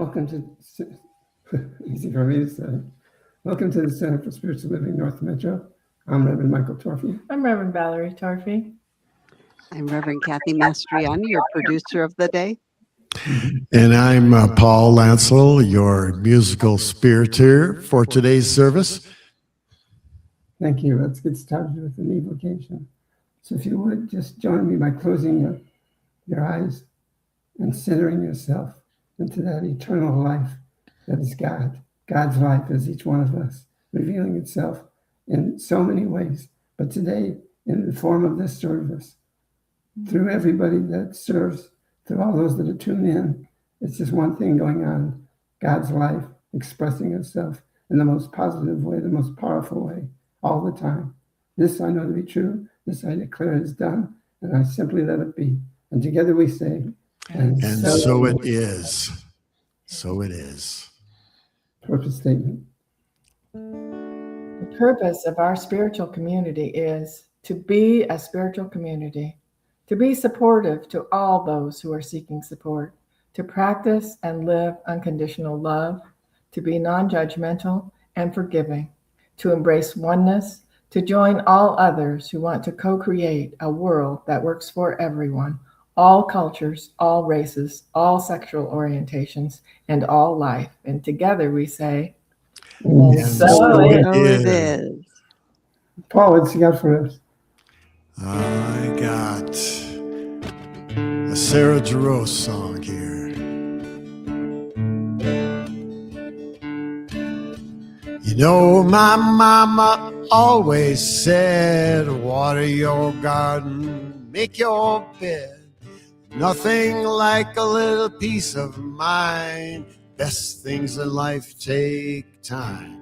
Welcome to, easy for me to say. Welcome to the Center for Spiritual Living North Metro. I'm Reverend Michael Torphy. I'm Reverend Valerie Torphy. I'm Reverend Kathy Mastriani, your producer of the day. And I'm Paul Lancel, your musical spiriteer for today's service. Thank you. Let's get started with an evocation. So if you would, just join me by closing your eyes and centering yourself into that eternal life that is God. God's life is each one of us, revealing itself in so many ways. But today, in the form of this service, through everybody that serves, through all those that are tuned in, it's just one thing going on. God's life expressing itself in the most positive way, the most powerful way, all the time. This I know to be true. This I declare is done, and I simply let it be. And together we say, and so it is. So it is. Purpose statement. The purpose of our spiritual community is to be a spiritual community, to be supportive to all those who are seeking support, to practice and live unconditional love, to be non-judgmental and forgiving, to embrace oneness, to join all others who want to co-create a world that works for everyone, all cultures, all races, all sexual orientations, and all life. And together we say, and so it is. Paul, what's you got for us? I got a Sarah Jarosz song here. You know, my mama always said, water your garden, make your bed. Nothing like a little peace of mind. Best things in life take time.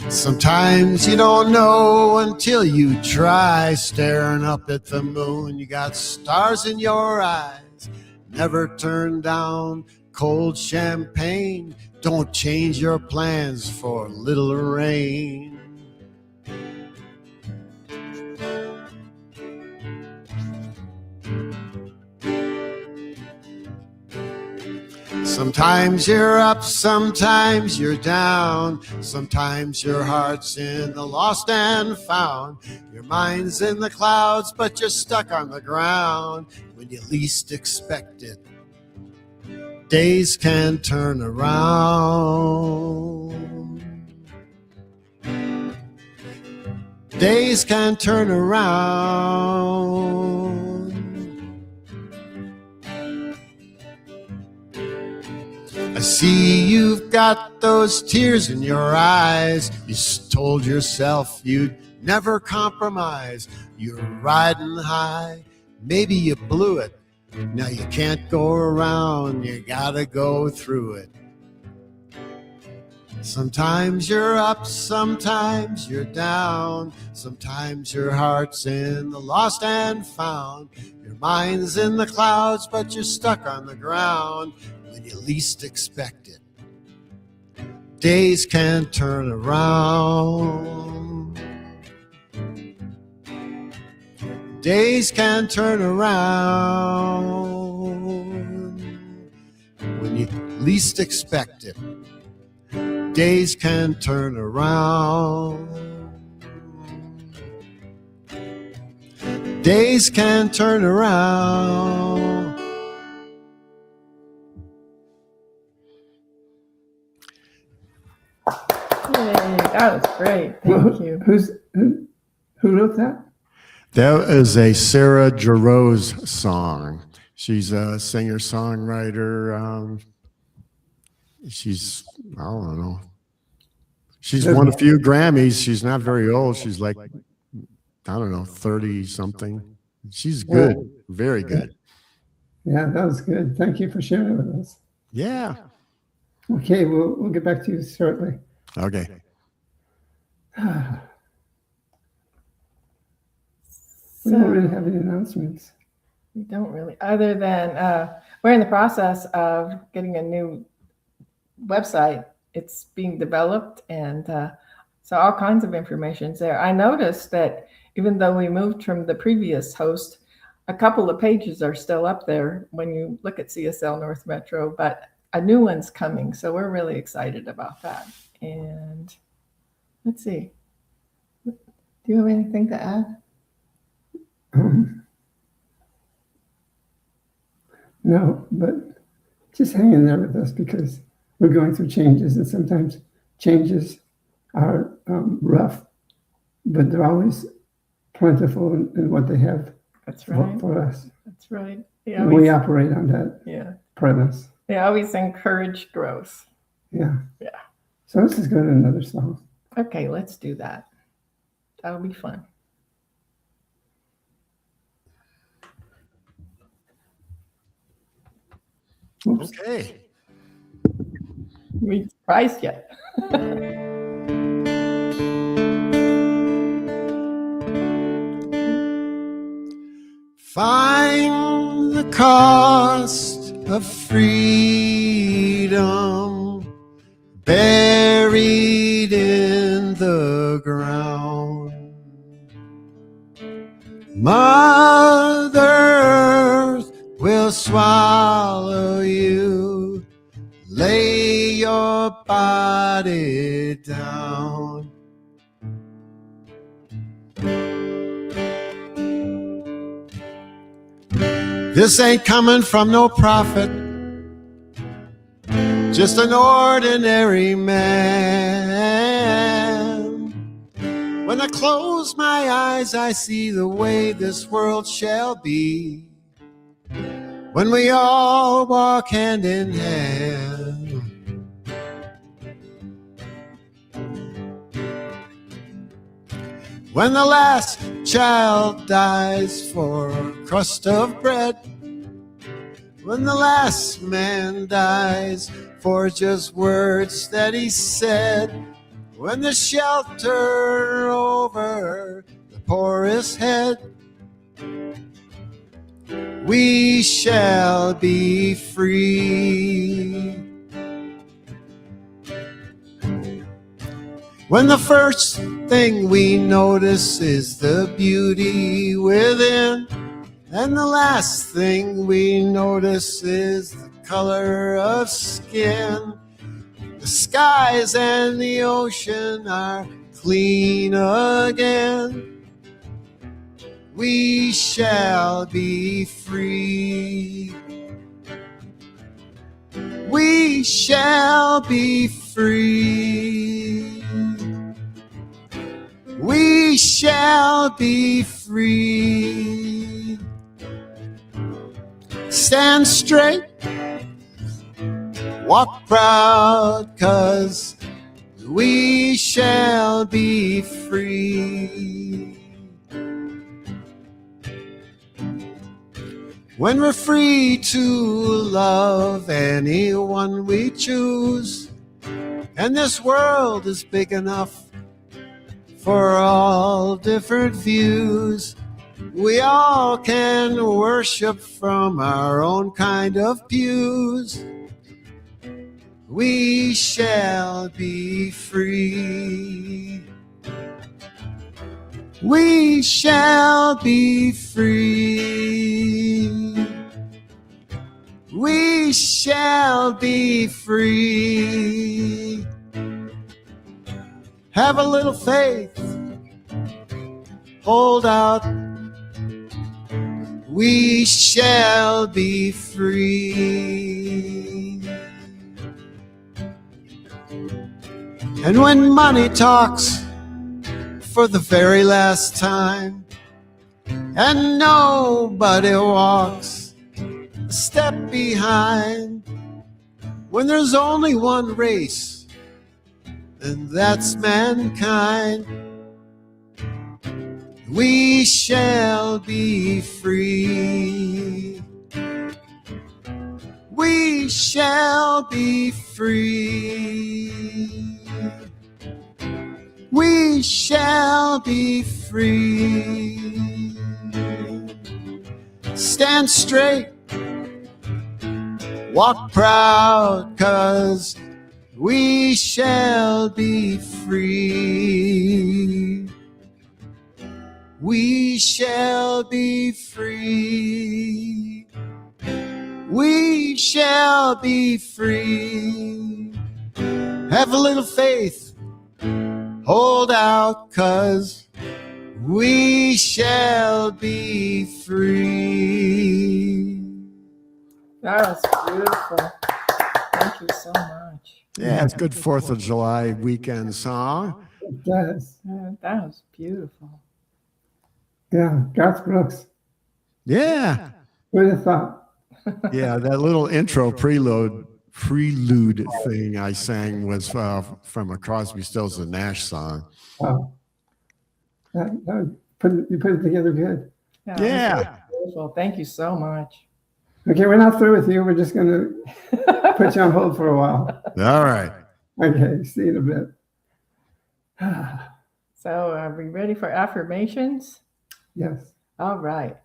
Sometimes you don't know until you try. Staring up at the moon, you got stars in your eyes. Never turn down cold champagne. Don't change your plans for a little rain. Sometimes you're up, sometimes you're down. Sometimes your heart's in the lost and found. Your mind's in the clouds, but you're stuck on the ground. When you least expect it, days can turn around. Days can turn around. I see you've got those tears in your eyes. You told yourself you'd never compromise. You're riding high, maybe you blew it. Now you can't go around, you gotta go through it. Sometimes you're up, sometimes you're down. Sometimes your heart's in the lost and found. Your mind's in the clouds, but you're stuck on the ground. When you least expect it, days can turn around. Days can turn around. When you least expect it, days can turn around. Days can turn around. yay, that was great. Thank you. Who wrote that? That is a Sarah Jarosz song. She's a singer-songwriter. She's, I don't know. She's won a few Grammys. She's not very old. She's like, I don't know, 30-something. She's good, very good. Yeah, that was good. Thank you for sharing it with us. Yeah. Okay, we'll get back to you shortly. Okay. We don't really have any announcements. We don't really, other than we're in the process of getting a new website. It's being developed, and so all kinds of information's there. I noticed that Even though we moved from the previous host, a couple of pages are still up there when you look at CSL North Metro, but a new one's coming. So we're really excited about that. And let's see. Do you have anything to add? No, but just hang in there with us because we're going through changes, and sometimes changes are rough, but they're always plentiful in what they have That's right. for us. That's right. And we operate on that premise. They always encourage growth. Yeah. Yeah. So let's just go to another song. Okay, let's do that. That'll be fun. Oops. Okay. We surprised yet. Find the cost of freedom buried in the ground. Mother Earth will swallow you. Lay your body down. This ain't coming from no prophet, just an ordinary man. When I close my eyes, I see the way this world shall be. When we all walk hand in hand. When the last child dies for a crust of bread. When the last man dies for just words that he said. When the shelter over the poorest head. We shall be free. When the first thing we notice is the beauty within, and the last thing we notice is the color of skin. The skies and the ocean are clean again. We shall be free. We shall be free. We shall be free. Stand straight, walk proud, 'cause we shall be free. When we're free to love anyone we choose, and this world is big enough for all different views, we all can worship from our own kind of pews. We shall be free. We shall be free. We shall be free. Have a little faith. Hold out. We shall be free. And when money talks for the very last time, and nobody walks a step behind, when there's only one race, and that's mankind, we shall be free. We shall be free. We shall be free. Stand straight, walk proud, 'cause we shall be free. we shall be free. We shall be free. Have a little faith, hold out, 'cause we shall be free. That was beautiful. Thank you so much. Yeah, it's good 4th of July weekend song. It does. That was beautiful. Yeah, Garth Brooks. Yeah. Who'd have thought? Yeah, that little intro prelude thing I sang was from a Crosby, Stills and Nash song. Wow. You put it together good. Yeah. Beautiful. Thank you so much. Okay, we're not through with you. We're just going to put you on hold for a while. All right. Okay, see you in a bit. So are we ready for affirmations? Yes. All right.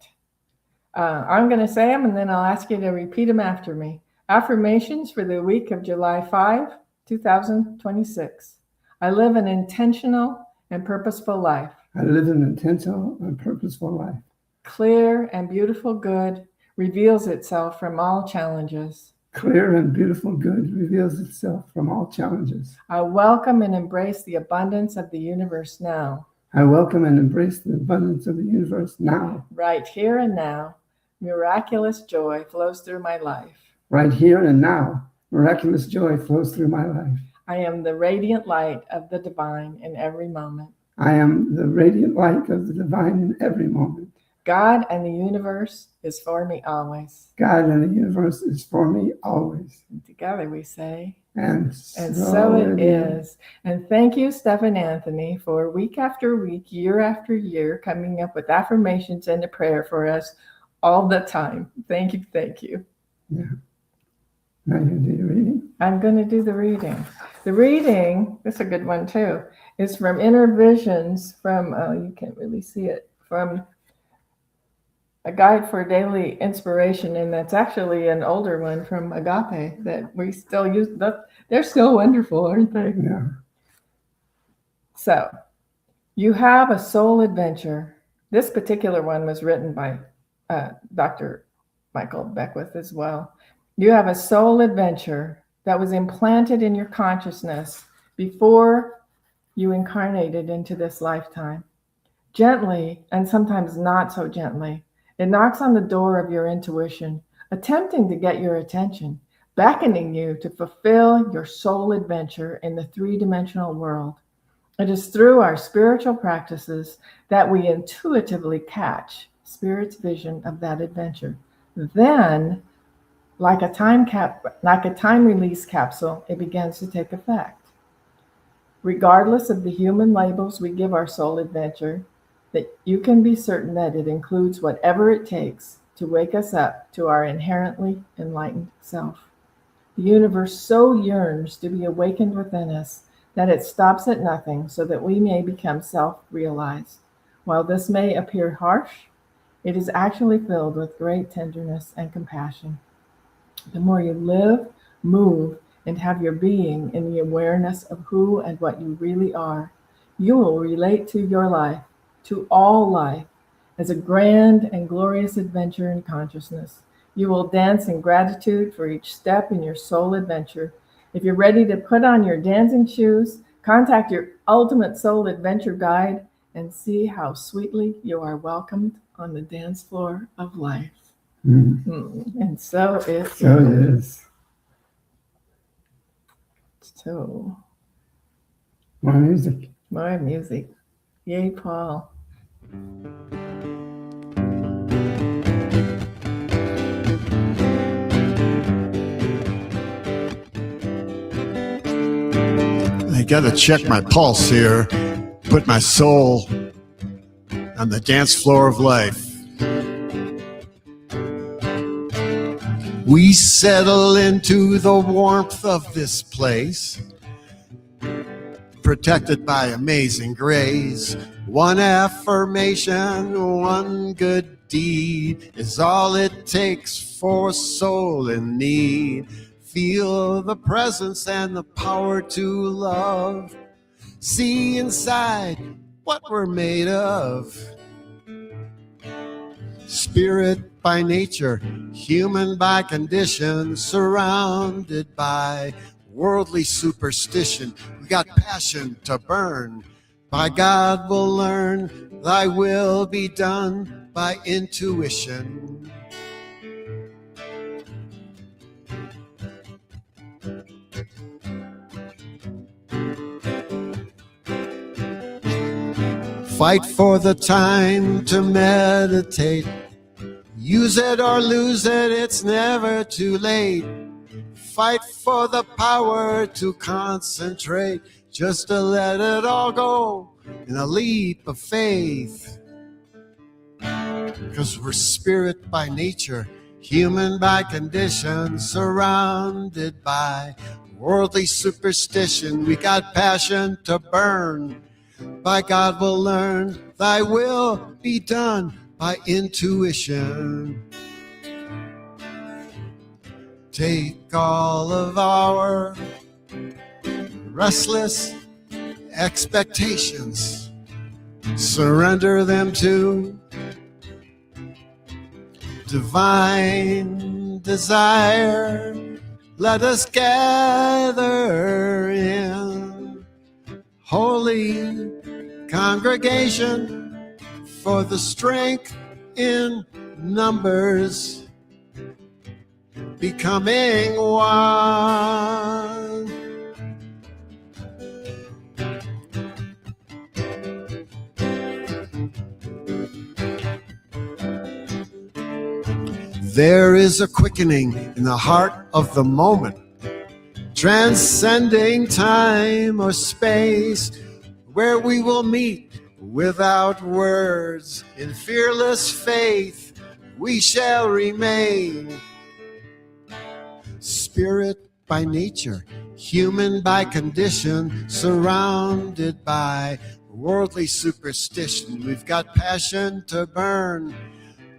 I'm going to say them and then I'll ask you to repeat them after me. Affirmations for the week of July 5, 2026. I live an intentional and purposeful life. I live an intentional and purposeful life. Clear and beautiful good reveals itself from all challenges. Clear and beautiful good reveals itself from all challenges. I welcome and embrace the abundance of the universe now. I welcome and embrace the abundance of the universe now. Right here and now, miraculous joy flows through my life. Right here and now, miraculous joy flows through my life. I am the radiant light of the divine in every moment. I am the radiant light of the divine in every moment. God and the universe is for me always. God and the universe is for me always. And together we say, And so it is. And thank you, Steph and Anthony, for week after week, year after year, coming up with affirmations and a prayer for us all the time. Thank you. Thank you. Yeah. Now you do your reading. I'm going to do the reading. The reading, this is a good one too, is from Inner Visions from, you can't really see it, from A Guide for Daily Inspiration. And that's actually an older one from Agape that we still use. They're still wonderful, aren't they? Yeah. So, you have a soul adventure. This particular one was written by Dr. Michael Beckwith as well. You have a soul adventure that was implanted in your consciousness before you incarnated into this lifetime. Gently, and sometimes not so gently, it knocks on the door of your intuition, attempting to get your attention, beckoning you to fulfill your soul adventure in the three-dimensional world. It is through our spiritual practices that we intuitively catch Spirit's vision of that adventure. Then, like a time release capsule, it begins to take effect. Regardless of the human labels we give our soul adventure, that you can be certain that it includes whatever it takes to wake us up to our inherently enlightened self. The universe so yearns to be awakened within us that it stops at nothing so that we may become self-realized. While this may appear harsh, it is actually filled with great tenderness and compassion. The more you live, move, and have your being in the awareness of who and what you really are, you will relate to your life, to all life, as a grand and glorious adventure in consciousness. You will dance in gratitude for each step in your soul adventure. If you're ready to put on your dancing shoes, contact your ultimate soul adventure guide and see how sweetly you are welcomed on the dance floor of life. And so it is. So, More music. more music. Yay, Paul. I gotta check my pulse here, put my soul on the dance floor of life. We settle into the warmth of this place, protected by amazing grace. One affirmation, one good deed is all it takes for a soul in need. Feel the presence and the power to love. See inside what we're made of. Spirit by nature, human by condition, surrounded by worldly superstition. We got passion to burn. By God we'll learn, thy will be done by intuition. Fight for the time to meditate. Use it or lose it, it's never too late. Fight for the power to concentrate, just to let it all go in a leap of faith. 'Cause we're spirit by nature, human by condition, surrounded by worldly superstition. We got passion to burn. By God we'll learn, thy will be done by intuition. Take all of our restless expectations, surrender them to divine desire. Let us gather in holy congregation for the strength in numbers, becoming one. There is a quickening in the heart of the moment, transcending time or space, where we will meet without words. In fearless faith we shall remain. Spirit by nature, human by condition, surrounded by worldly superstition. We've got passion to burn.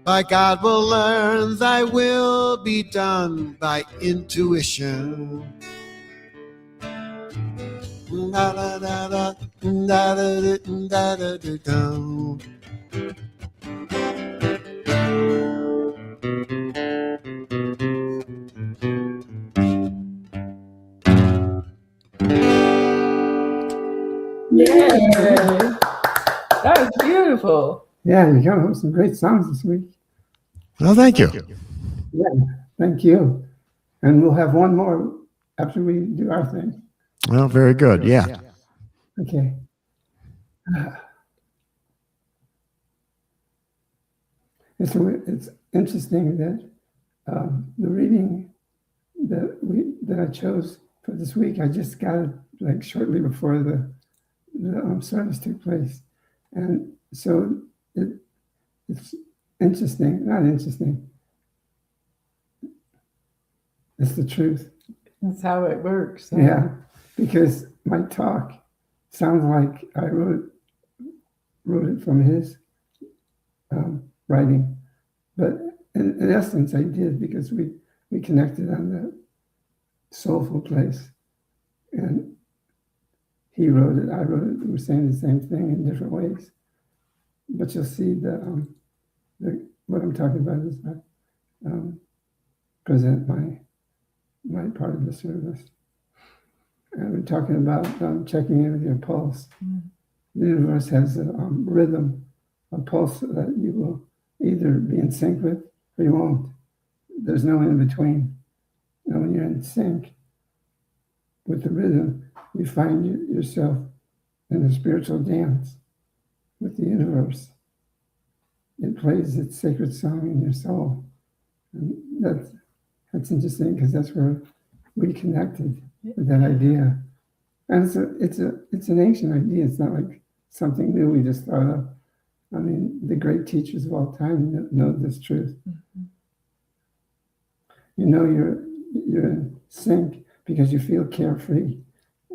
By God we'll learn, thy will be done by intuition. Da da da da da da da da da da. Yay! That was beautiful. Yeah, you got some great songs this week. Well, thank you. Yeah, thank you. And we'll have one more after we do our thing. Well, very good. Yeah. Okay. It's interesting that the reading that I chose for this week, I just got it like shortly before the service took place, and so it's interesting. Not interesting. It's the truth. That's how it works. Huh? Yeah, because my talk sounds like I wrote it from his writing, but in essence I did, because we connected on the soulful place, and he wrote it, I wrote it. We were saying the same thing in different ways, but you'll see the what I'm talking about is I present my part of the service. And we're talking about checking in with your pulse. The universe has a rhythm, a pulse that you will either be in sync with or you won't. There's no in between. And when you're in sync with the rhythm, you find yourself in a spiritual dance with the universe. It plays its sacred song in your soul. And that's interesting, because that's where we connected with that idea. And it's an ancient idea. It's not like something new we just thought of. I mean, the great teachers of all time know this truth. Mm-hmm. You know you're in sync because you feel carefree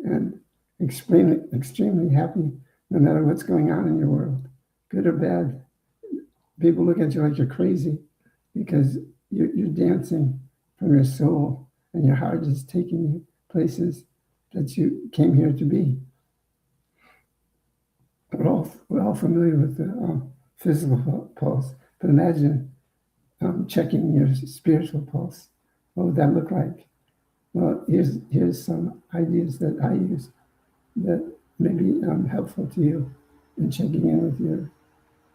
and extremely happy no matter what's going on in your world, good or bad. People look at you like you're crazy because you're dancing from your soul, and your heart is taking you places that you came here to be. We're all familiar with the physical pulse, But imagine checking your spiritual pulse. What would that look like? Well, here's some ideas that I use that may be helpful to you in checking in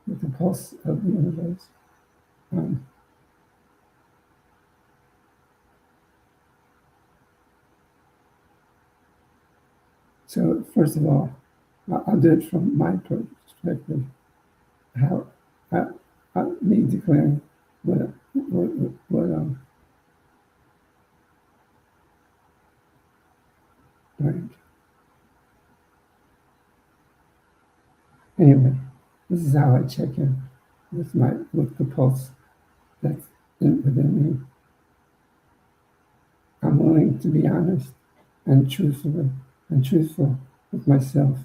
with the pulse of the universe. So first of all, I'll do it from my perspective. How me declaring what right. Anyway, this is how I check in with the pulse that's within me. I'm willing to be honest and truthful with myself,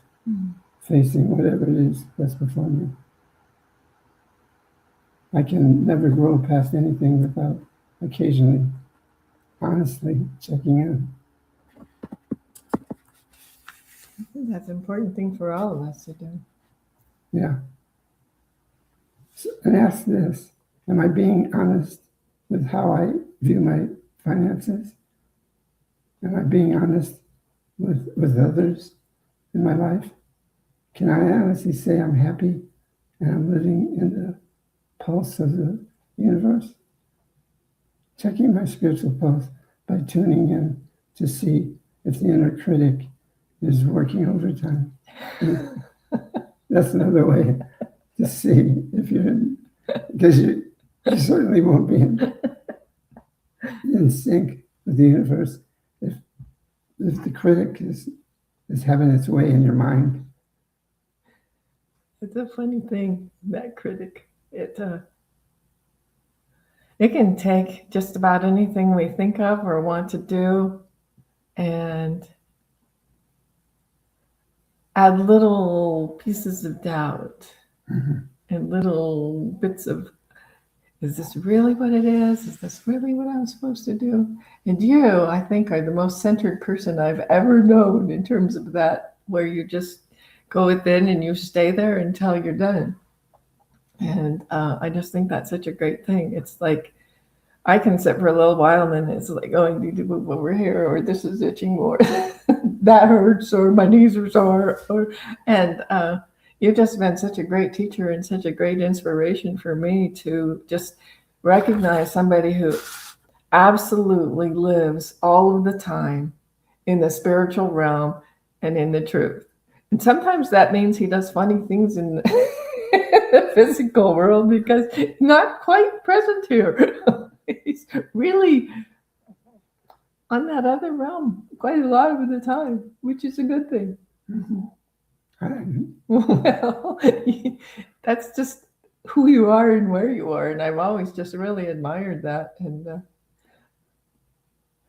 facing whatever it is that's before me. I can never grow past anything without occasionally, honestly checking in. I think that's an important thing for all of us to do. Yeah. So, and ask this, am I being honest with how I view my finances? Am I being honest with others in my life? Can I honestly say I'm happy and I'm living in the pulse of the universe? Checking my spiritual pulse by tuning in to see if the inner critic is working overtime. That's another way to see if you're in, because you certainly won't be in sync with the universe if the critic is having its way in your mind. It's a funny thing, that critic. It can take just about anything we think of or want to do and add little pieces of doubt and little bits of, is this really what it is? Is this really what I'm supposed to do? And you, I think, are the most centered person I've ever known in terms of that, where you just go within and you stay there until you're done. And I just think that's such a great thing. It's like I can sit for a little while and then it's like, oh, I need to move over here, or this is itching, or that hurts, or my knees are sore. And you've just been such a great teacher and such a great inspiration for me to just recognize somebody who absolutely lives all of the time in the spiritual realm and in the truth. And sometimes that means he does funny things in the physical world because he's not quite present here. He's really on that other realm quite a lot of the time, which is a good thing. Well, that's just who you are and where you are. And I've always just really admired that. And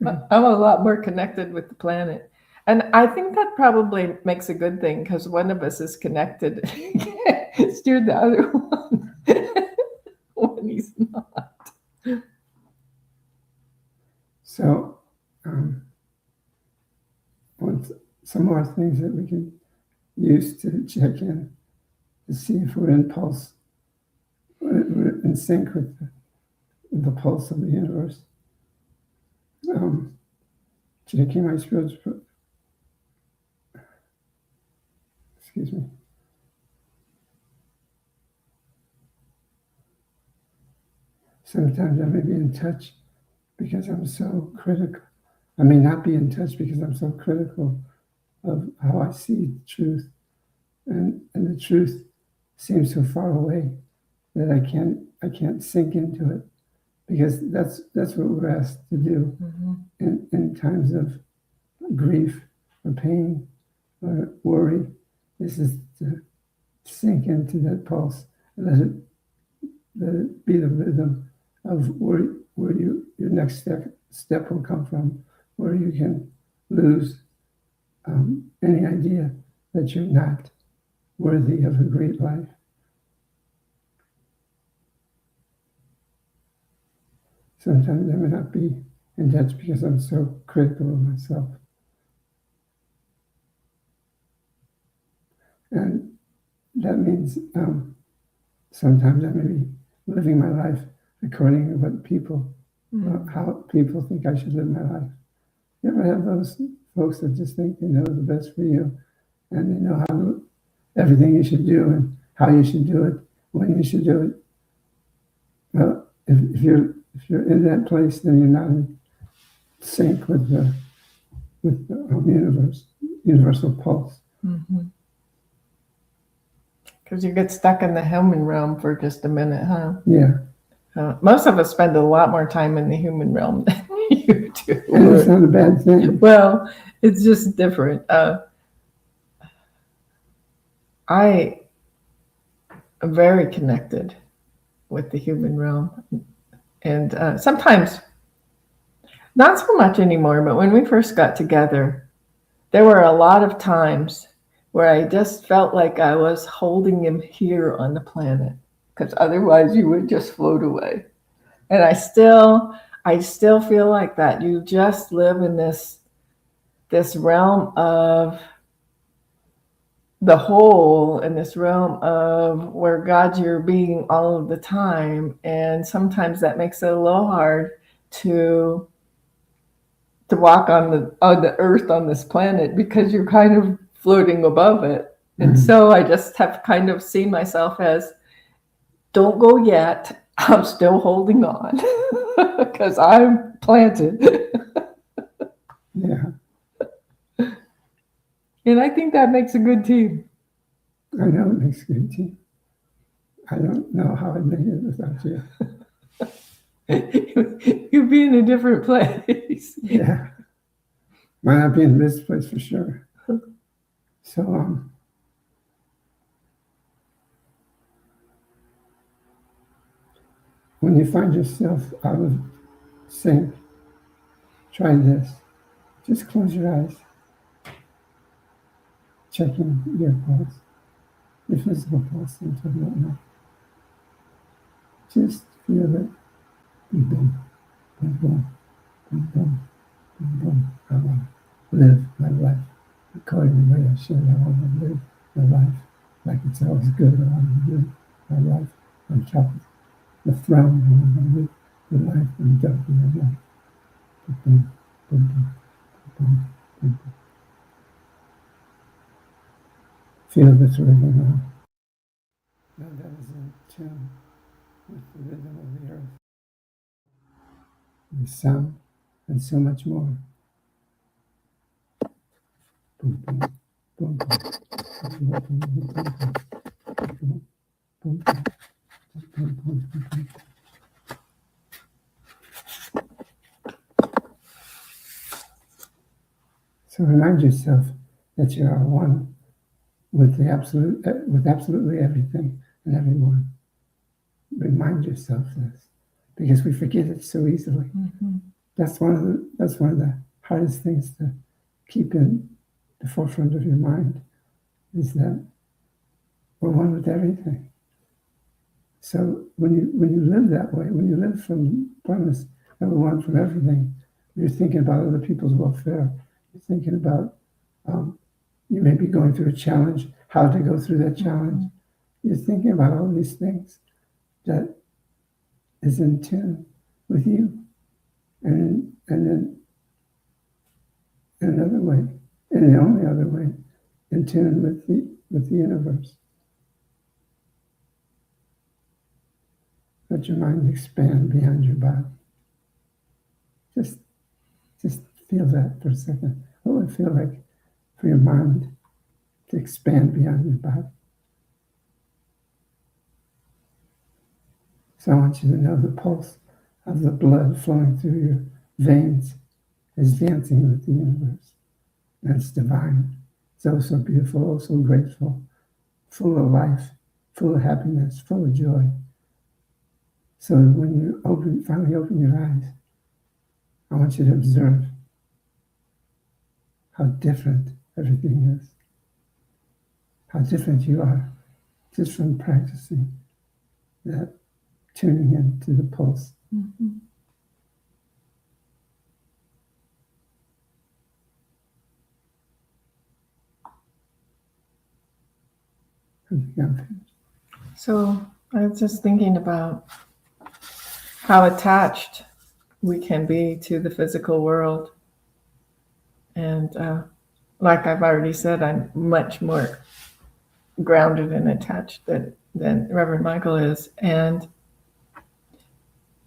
I'm a lot more connected with the planet. And I think that probably makes a good thing because one of us is connected. Steer the other one when he's not. So, some more things that we can use to check in to see if we're in pulse, we're in sync with the pulse of the universe. Checking my spiritual, excuse me. Sometimes I may be in touch because I'm so critical. I may not be in touch because I'm so critical of how I see truth. And the truth seems so far away that I can't sink into it, because that's what we're asked to do in times of grief or pain or worry. This is to sink into that pulse, let it be the rhythm of where your next step will come from, where you can lose any idea that you're not worthy of a great life. Sometimes I may not be in touch because I'm so critical of myself. And that means sometimes I may be living my life according to what people, how people think I should live my life. You ever have those folks that just think they know the best for you, and they know everything you should do and how you should do it, when you should do it? Well, if you're in that place, then you're not in sync with the universal pulse. Because you get stuck in the human realm for just a minute, huh? Yeah. Most of us spend a lot more time in the human realm than you do. And it's not a bad thing. Well, it's just different. I am very connected with the human realm. And sometimes, not so much anymore, but when we first got together, there were a lot of times where I just felt like I was holding him here on the planet, because otherwise you would just float away. And I still feel like that. You just live in this realm of the whole, in this realm of where God's your being all of the time. And sometimes that makes it a little hard to walk on the earth on this planet, because you're kind of floating above it. And so I just have kind of seen myself as, don't go yet. I'm still holding on because I'm planted. Yeah. And I think that makes a good team. I know it makes a good team. I don't know how I'd make it without you. You'd be in a different place. Yeah. Might not be in this place for sure. So, when you find yourself out of sync, try this. Just close your eyes. Checking your pulse, your physical pulse, I'm talking about now. Just feel it. Boom, boom, boom, boom, boom, boom, boom, boom. I want to live my life according to the way I should. I want to live my life like it's always good. I want to live my life on top of the throne. I want to live the life on top of the life. Boom, boom, boom, boom, boom, boom, boom. Feel this rhythm now. Now that is in tune with the rhythm of the earth, the sun, and so much more. Boom, boom, boom, boom, boom, boom, boom, boom, boom, boom, boom, boom. So remind yourself that you are one with the absolute, with absolutely everything and everyone. Remind yourself this, because we forget it so easily. That's one of the hardest things to keep in the forefront of your mind, is that we're one with everything. So when you live that way, when you live from oneness and we're one from everything, you're thinking about other people's welfare. You're thinking about you may be going through a challenge, how to go through that challenge. You're thinking about all these things that is in tune with you, and then in another way, in the only other way, in tune with the universe. Let your mind expand beyond your body. Just feel that for a second. What would it feel like for your mind to expand beyond your body? So I want you to know the pulse of the blood flowing through your veins is dancing with the universe. And it's divine. It's oh so beautiful, oh so grateful, full of life, full of happiness, full of joy. So when you finally open your eyes, I want you to observe how different everything is, how different you are, just from practicing that, tuning into the pulse. So I was just thinking about how attached we can be to the physical world. And like I've already said, I'm much more grounded and attached than Reverend Michael is. And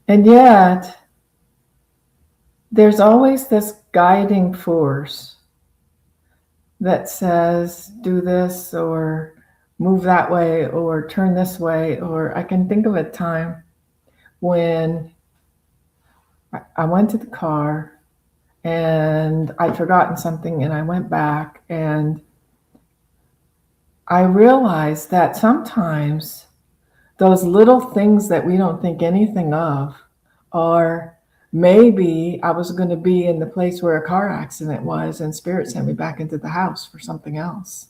yet, there's always this guiding force that says, do this, or move that way, or turn this way. Or I can think of a time when I went to the car and I'd forgotten something, and I went back, and I realized that sometimes those little things that we don't think anything of are, maybe I was going to be in the place where a car accident was and Spirit sent me back into the house for something else.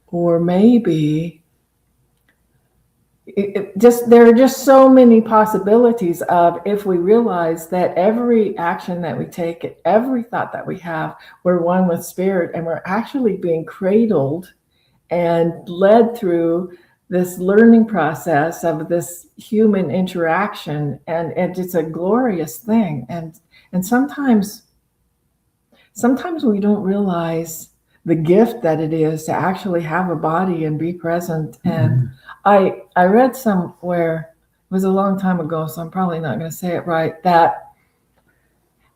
Or maybe there are just so many possibilities of, if we realize that every action that we take, every thought that we have, we're one with Spirit, and we're actually being cradled and led through this learning process of this human interaction, and it's a glorious thing. And sometimes we don't realize the gift that it is to actually have a body and be present. And I read somewhere, it was a long time ago, so I'm probably not going to say it right, that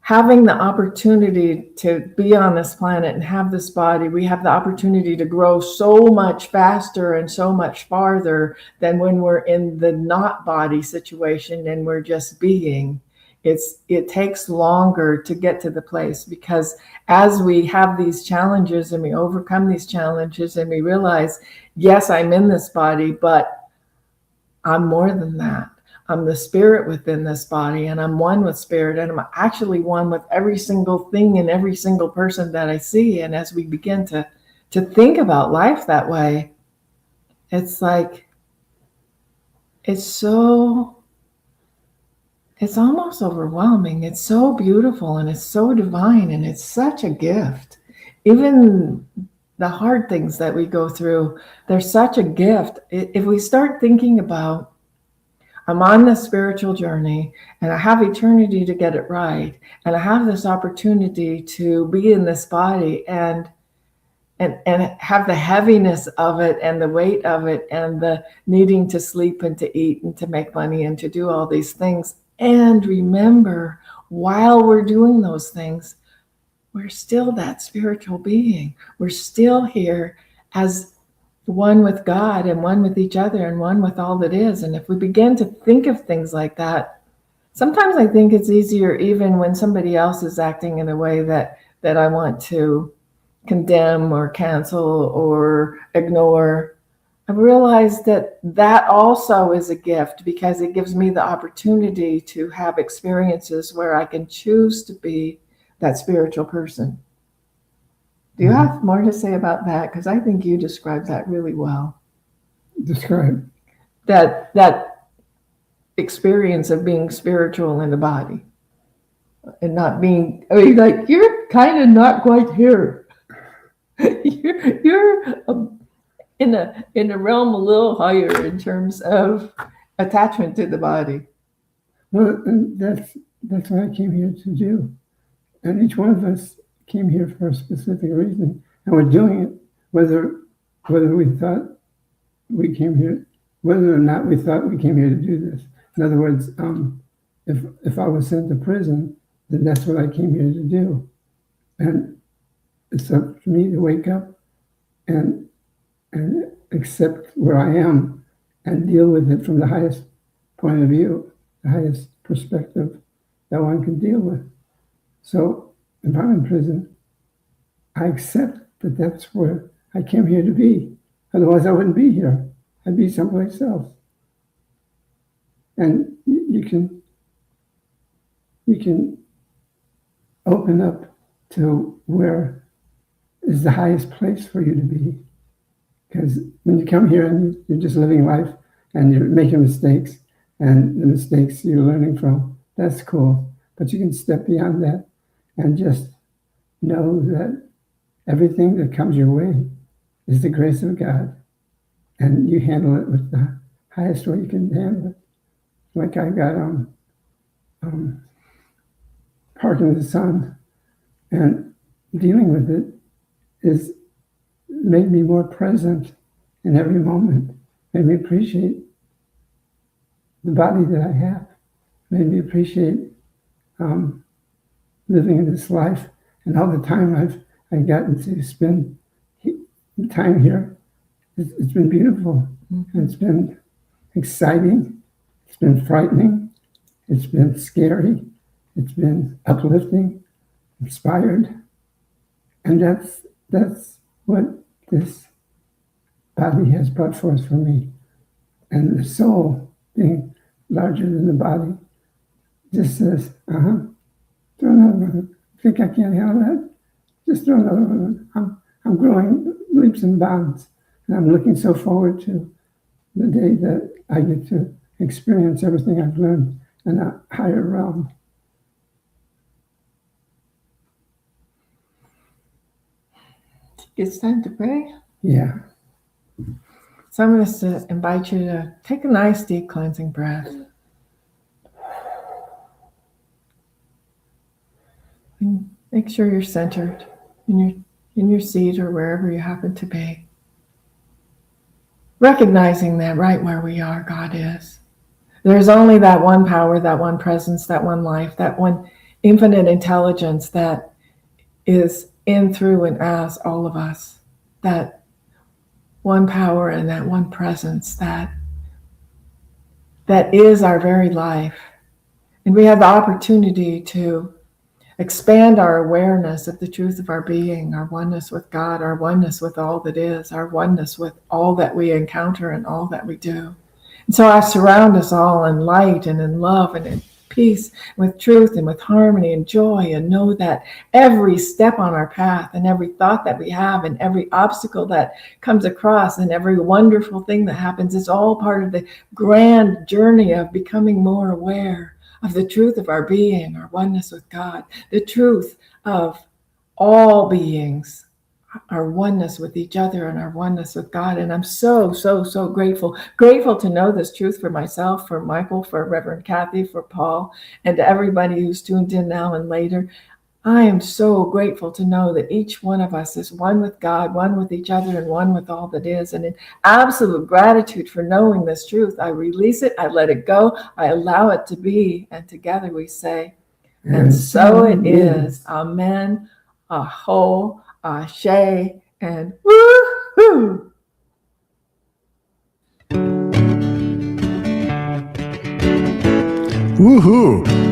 having the opportunity to be on this planet and have this body, we have the opportunity to grow so much faster and so much farther than when we're in the not body situation and we're just being. It takes longer to get to the place, because as we have these challenges and we overcome these challenges and we realize, yes, I'm in this body, but I'm more than that. I'm the Spirit within this body, and I'm one with Spirit, and I'm actually one with every single thing and every single person that I see. And as we begin to think about life that way, it's like, it's almost overwhelming. It's so beautiful, and it's so divine, and it's such a gift. Even the hard things that we go through, they're such a gift. If we start thinking about, I'm on this spiritual journey, and I have eternity to get it right, and I have this opportunity to be in this body and have the heaviness of it and the weight of it and the needing to sleep and to eat and to make money and to do all these things. And remember, while we're doing those things, we're still that spiritual being. We're still here as one with God and one with each other and one with all that is. And if we begin to think of things like that, sometimes I think it's easier, even when somebody else is acting in a way that I want to condemn or cancel or ignore. I realized that also is a gift, because it gives me the opportunity to have experiences where I can choose to be that spiritual person. Do you have more to say about that? Because I think you described that really well. Describe. That experience of being spiritual in the body and not being, I mean, like, you're kind of not quite here. you're in a realm a little higher in terms of attachment to the body. Well, and that's what I came here to do. And each one of us came here for a specific reason, and we're doing it whether we thought we came here, whether or not we thought we came here to do this. In other words, if I was sent to prison, then that's what I came here to do. And it's up for me to wake up and accept where I am and deal with it from the highest point of view, the highest perspective that one can deal with. So if I'm in prison, I accept that that's where I came here to be. Otherwise, I wouldn't be here. I'd be someplace else. And you can open up to where is the highest place for you to be. Because when you come here and you're just living life and you're making mistakes, and the mistakes you're learning from, that's cool. But you can step beyond that and just know that everything that comes your way is the grace of God, and you handle it with the highest way you can handle it. Like I got Parkinson's, and dealing with it is made me more present in every moment, made me appreciate the body that I have, made me appreciate living in this life and all the time I've gotten to spend time here. It's been beautiful. Mm-hmm. It's been exciting. It's been frightening. It's been scary. It's been uplifting, inspired. And that's what this body has brought forth for me. And the soul, being larger than the body, just says, throw another one. Think I can't handle that? Just throw another one. I'm growing leaps and bounds. And I'm looking so forward to the day that I get to experience everything I've learned in a higher realm. It's time to pray. Yeah. So I'm going to invite you to take a nice deep cleansing breath. And make sure you're centered in your seat or wherever you happen to be. Recognizing that right where we are, God is. There's only that one power, that one presence, that one life, that one infinite intelligence that is in, through, and as all of us. That one power and that one presence that is our very life. And we have the opportunity to expand our awareness of the truth of our being, our oneness with God, our oneness with all that is, our oneness with all that we encounter and all that we do. And so I surround us all in light and in love and in peace, with truth and with harmony and joy, and know that every step on our path and every thought that we have and every obstacle that comes across and every wonderful thing that happens is all part of the grand journey of becoming more aware of the truth of our being, our oneness with God, the truth of all beings, our oneness with each other and our oneness with God. And I'm so, so, so grateful to know this truth for myself, for Michael, for Reverend Kathy, for Paul, and to everybody who's tuned in now and later. I am so grateful to know that each one of us is one with God, one with each other, and one with all that is. And in absolute gratitude for knowing this truth, I release it, I let it go, I allow it to be, and together we say, and so it is. Amen, aho, ashe, and woo-hoo! Woohoo!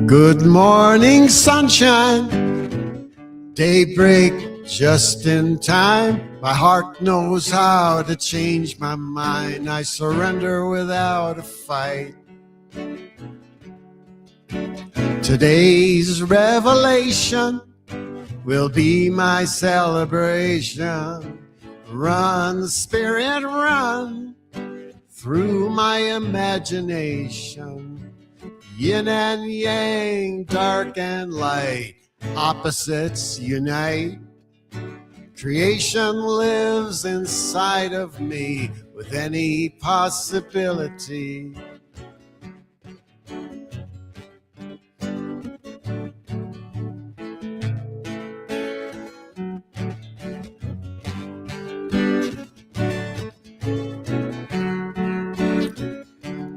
Good morning, sunshine. Daybreak just in time. My heart knows how to change my mind. I surrender without a fight. Today's revelation will be my celebration. Run, spirit, run through my imagination. Yin and yang, dark and light, opposites unite. Creation lives inside of me with any possibility.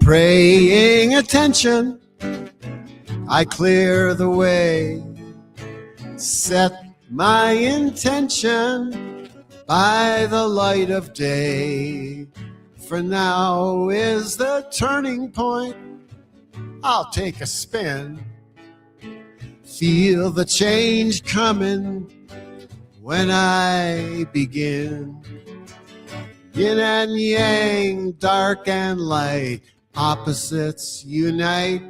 Praying attention, I clear the way, set my intention by the light of day. For now is the turning point, I'll take a spin, feel the change coming when I begin. Yin and yang, dark and light, opposites unite.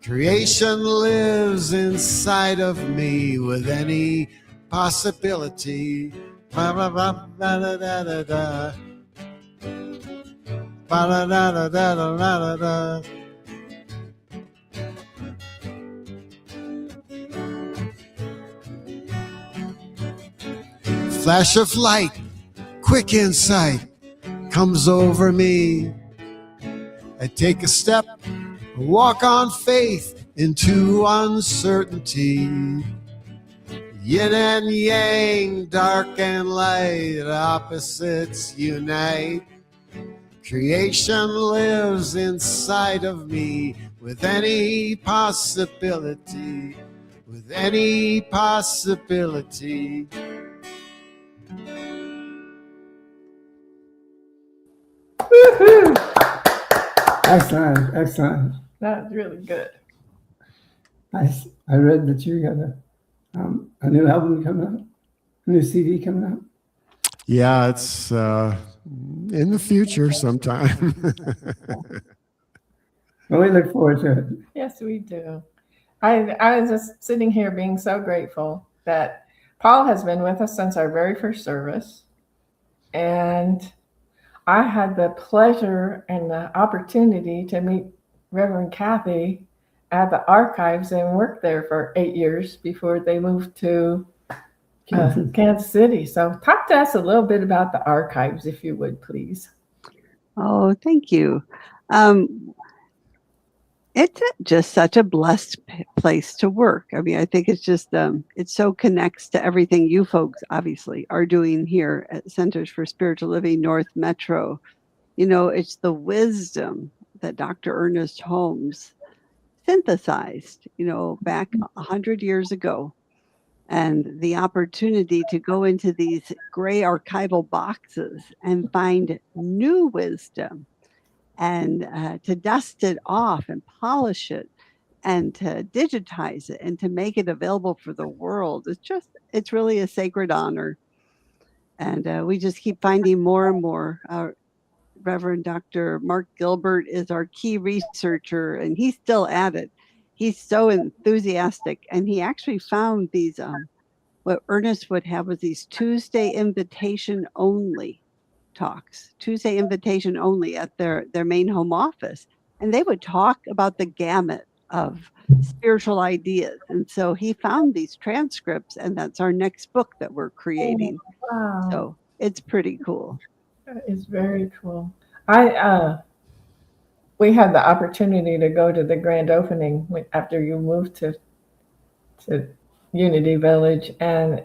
Creation lives inside of me with any possibility. Ba ba ba da da da da da. Ba da da da da da da da. Flash of light, quick insight comes over me. I take a step, walk on faith into uncertainty. Yin and yang, dark and light, opposites unite. Creation lives inside of me with any possibility, with any possibility. Woohoo! Excellent, excellent. That's really good. I read that you got a new album coming out, a new CD coming out. Yeah, it's in the future sometime. Well, we look forward to it. Yes, we do. I was just sitting here being so grateful that Paul has been with us since our very first service. And I had the pleasure and the opportunity to meet Reverend Kathy at the archives and worked there for 8 years before they moved to Kansas City. So talk to us a little bit about the archives, if you would, please. Oh, thank you. It's just such a blessed place to work. I mean, I think it's just, it so connects to everything you folks obviously are doing here at Centers for Spiritual Living North Metro. You know, it's the wisdom that Dr. Ernest Holmes synthesized, you know, back 100 years ago. And the opportunity to go into these gray archival boxes and find new wisdom and to dust it off and polish it and to digitize it and to make it available for the world. It's really a sacred honor. And we just keep finding more and more. Reverend Dr. Mark Gilbert is our key researcher, and he's still at it. He's so enthusiastic, and he actually found these, what Ernest would have was these Tuesday invitation only talks, Tuesday invitation only at their main home office. And they would talk about the gamut of spiritual ideas. And so he found these transcripts, and that's our next book that we're creating. Wow. So it's pretty cool. That is very cool. We had the opportunity to go to the grand opening after you moved to Unity Village, and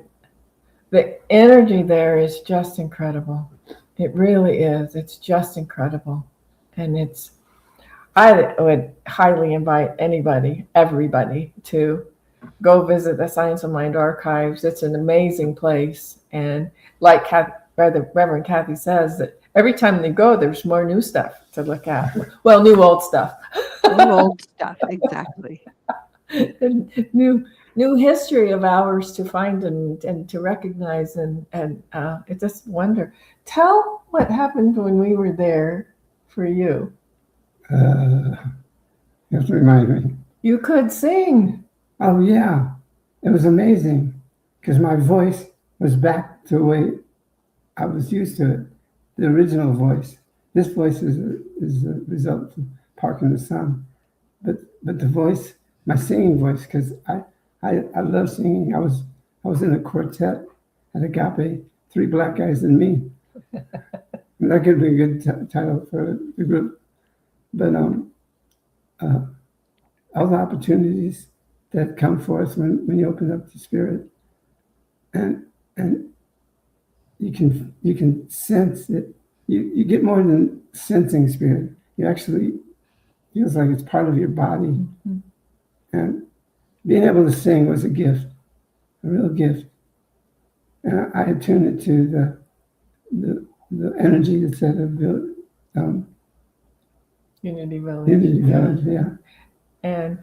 the energy there is just incredible. It really is. It's just incredible. And I would highly invite everybody to go visit the Science of Mind archives. It's an amazing place. And like Reverend Kathy says, that every time they go, there's more new stuff to look at. Well, new old stuff. New old stuff, exactly. And new history of ours to find and to recognize, and it's just wonder. Tell what happened when we were there for you. You have to remind me. You could sing. Oh, yeah. It was amazing because my voice was back to the way I was used to it, the original voice. This voice is a result of Park in the Sun. But the voice, my singing voice, because I love singing. I was in a quartet at Agape, 3 black guys and me. And that could be a good title for the group. But all the opportunities that come for us when you open up to Spirit, and you can sense it. You get more than sensing Spirit. You actually feels like it's part of your body. Mm-hmm. And being able to sing was a gift, a real gift. And I attuned it to the energy that's at Unity Village. Unity Village, yeah. And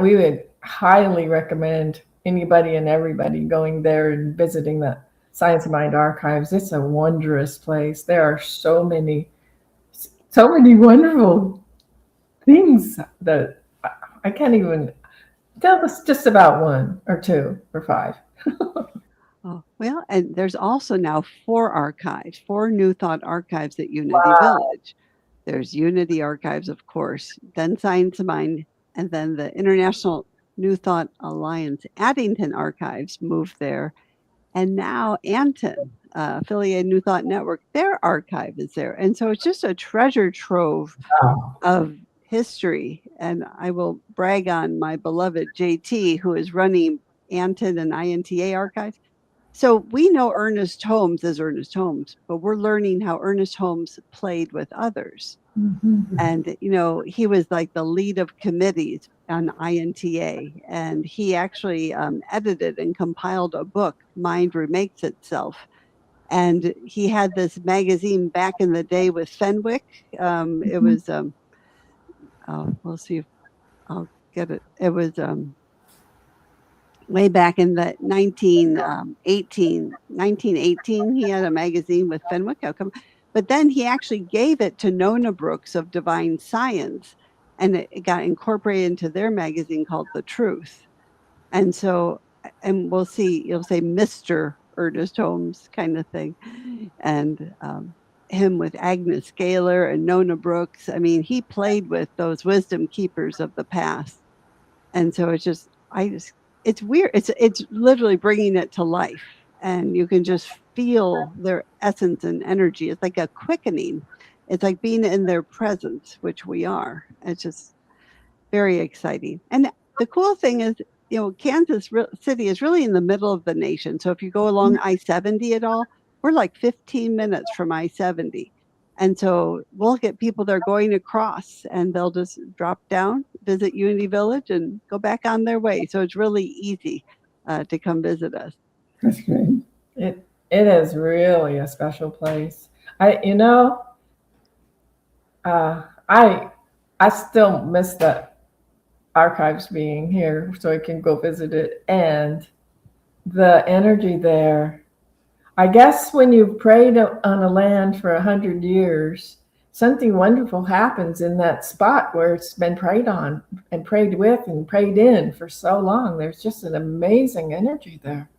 we would highly recommend anybody and everybody going there and visiting the Science of Mind archives. It's a wondrous place. There are so many wonderful things that I can't even tell us just about 1 or 2 or 5. Oh, well, and there's also now 4 New Thought archives at Unity Village. There's Unity Archives, of course, then Science of Mind, and then the International New Thought Alliance Addington Archives moved there. And now Anton, affiliated New Thought Network, their archive is there. And so it's just a treasure trove Wow. of history. And I will brag on my beloved JT, who is running Anton and INTA archives. So we know Ernest Holmes as Ernest Holmes, but we're learning how Ernest Holmes played with others. Mhm. And, he was like the lead of committees on INTA. And he actually edited and compiled a book, Mind Remakes Itself. And he had this magazine back in the day with Fenwick. It was, we'll see if I'll get it. It was way back in the 1918, he had a magazine with Fenwick. But then he actually gave it to Nona Brooks of Divine Science, and it got incorporated into their magazine called The Truth. And so, and we'll see, you'll say Mr. Ernest Holmes kind of thing. And him with Agnes Gaylor and Nona Brooks. I mean, he played with those wisdom keepers of the past. And so it's weird. It's literally bringing it to life, and you can just feel their essence and energy. It's like a quickening. It's like being in their presence, which we are. It's just very exciting. And the cool thing is, Kansas City is really in the middle of the nation. So if you go along I-70 at all, we're like 15 minutes from I-70. And so we'll get people that are going across, and they'll just drop down, visit Unity Village, and go back on their way. So it's really easy to come visit us. That's great. It is really a special place. I still miss the archives being here, so I can go visit it, and the energy there. I guess when you've prayed on a land for 100 years, something wonderful happens in that spot where it's been prayed on and prayed with and prayed in for so long. There's just an amazing energy there.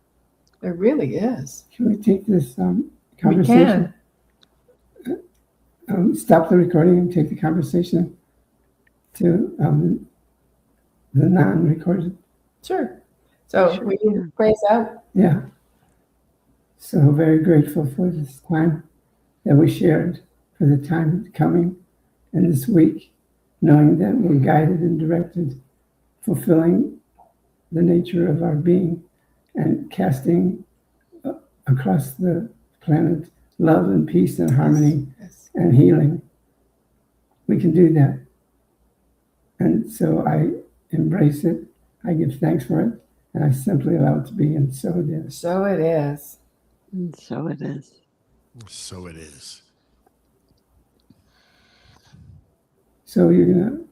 There really is. Can we take this We conversation? can. Stop the recording and take the conversation to the non-recorded. Sure. So Sure, we yeah. can praise out. Yeah. So very grateful for this time that we shared, for the time coming and this week, knowing that we're guided and directed, fulfilling the nature of our being and casting across the planet love and peace and harmony Yes. and healing. We can do that. And so I embrace it. I give thanks for it. And I simply allow it to be. And so it is. So it is. And so it is. So it is. So you're going to